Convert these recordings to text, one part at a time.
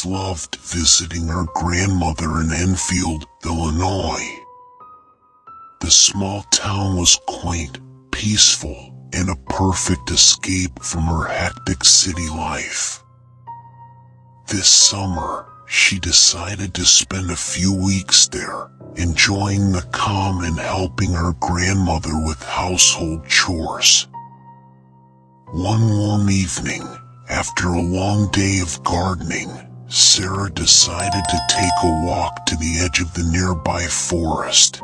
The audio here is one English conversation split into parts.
always loved visiting her grandmother in Enfield, Illinois. The small town was quaint, peaceful, and a perfect escape from her hectic city life. This summer, she decided to spend a few weeks there, enjoying the calm and helping her grandmother with household chores. One warm evening, after a long day of gardening, Sarah decided to take a walk to the edge of the nearby forest.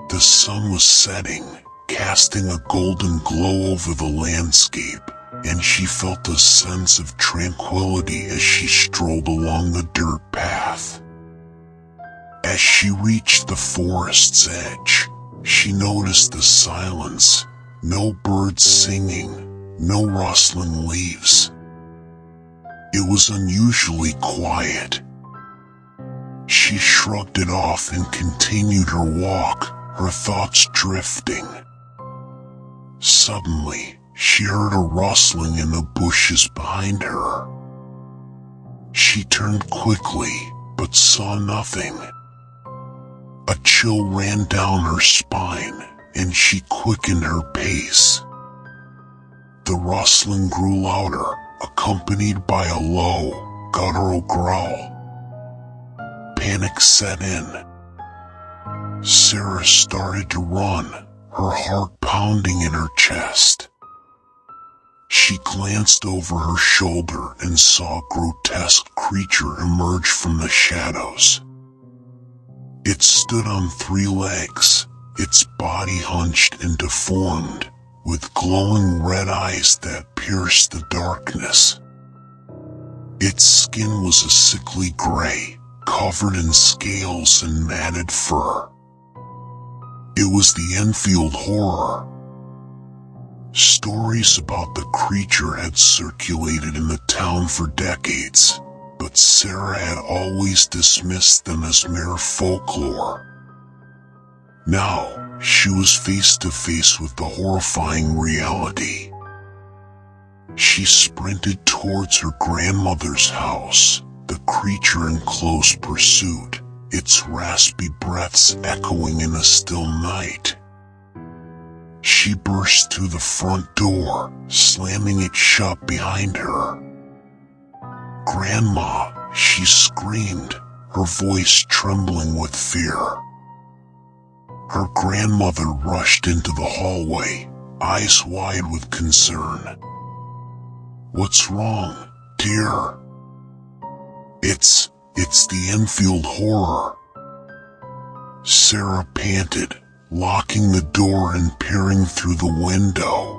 The sun was setting, casting a golden glow over the landscape, and she felt a sense of tranquility as she strolled along the dirt path. As she reached the forest's edge, she noticed the silence, no birds singing, no rustling leaves. It was unusually quiet. She shrugged it off and continued her walk, her thoughts drifting. Suddenly, she heard a rustling in the bushes behind her. She turned quickly, but saw nothing. A chill ran down her spine, and she quickened her pace. The rustling grew louder, accompanied by a low, guttural growl. Panic set in. Sarah started to run, her heart pounding in her chest. She glanced over her shoulder and saw a grotesque creature emerge from the shadows. It stood on 3 legs, its body hunched and deformed, with glowing red eyes that pierced the darkness. Its skin was a sickly gray, covered in scales and matted fur. It was the Enfield Horror. Stories about the creature had circulated in the town for decades, but Sarah had always dismissed them as mere folklore. Now, she was face to face with the horrifying reality. She sprinted towards her grandmother's house, the creature in close pursuit, its raspy breaths echoing in the still night. She burst through the front door, slamming it shut behind her. "Grandma," she screamed, her voice trembling with fear. Her grandmother rushed into the hallway, eyes wide with concern. "What's wrong, dear?" It's the Enfield Horror." Sarah panted, locking the door and peering through the window.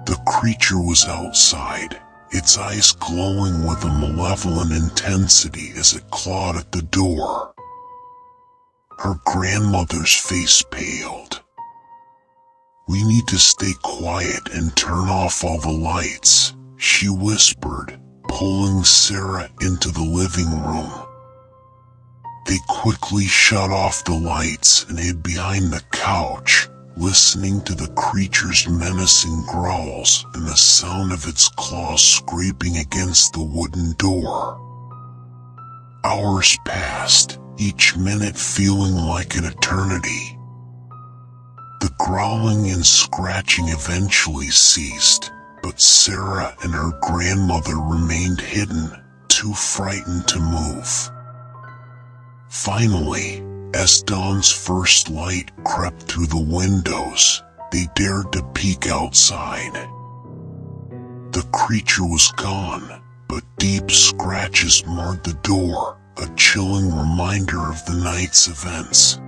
The creature was outside, its eyes glowing with a malevolent intensity as it clawed at the door. Her grandmother's face paled. "We need to stay quiet and turn off all the lights," she whispered, pulling Sarah into the living room. They quickly shut off the lights and hid behind the couch, listening to the creature's menacing growls and the sound of its claws scraping against the wooden door. Hours passed, each minute feeling like an eternity. The growling and scratching eventually ceased, but Sarah and her grandmother remained hidden, too frightened to move. Finally, as dawn's first light crept through the windows, they dared to peek outside. The creature was gone, but deep scratches marred the door, a chilling reminder of the night's events.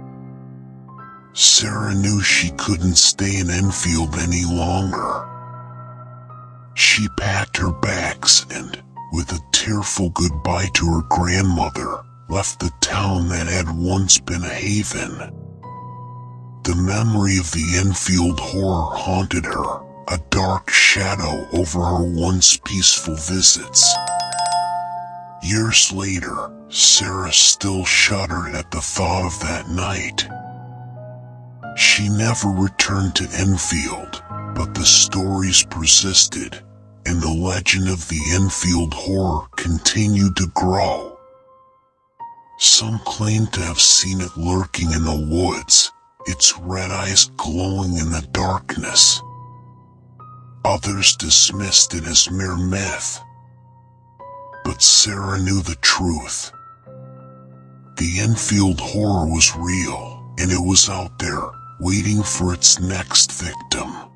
Sarah knew she couldn't stay in Enfield any longer. She packed her bags and, with a tearful goodbye to her grandmother, left the town that had once been a haven. The memory of the Enfield Horror haunted her, a dark shadow over her once peaceful visits. Years later, Sarah still shuddered at the thought of that night. She never returned to Enfield, but the stories persisted, and the legend of the Enfield Horror continued to grow. Some claimed to have seen it lurking in the woods, its red eyes glowing in the darkness. Others dismissed it as mere myth. But Sarah knew the truth. The Enfield Horror was real, and it was out there, waiting for its next victim.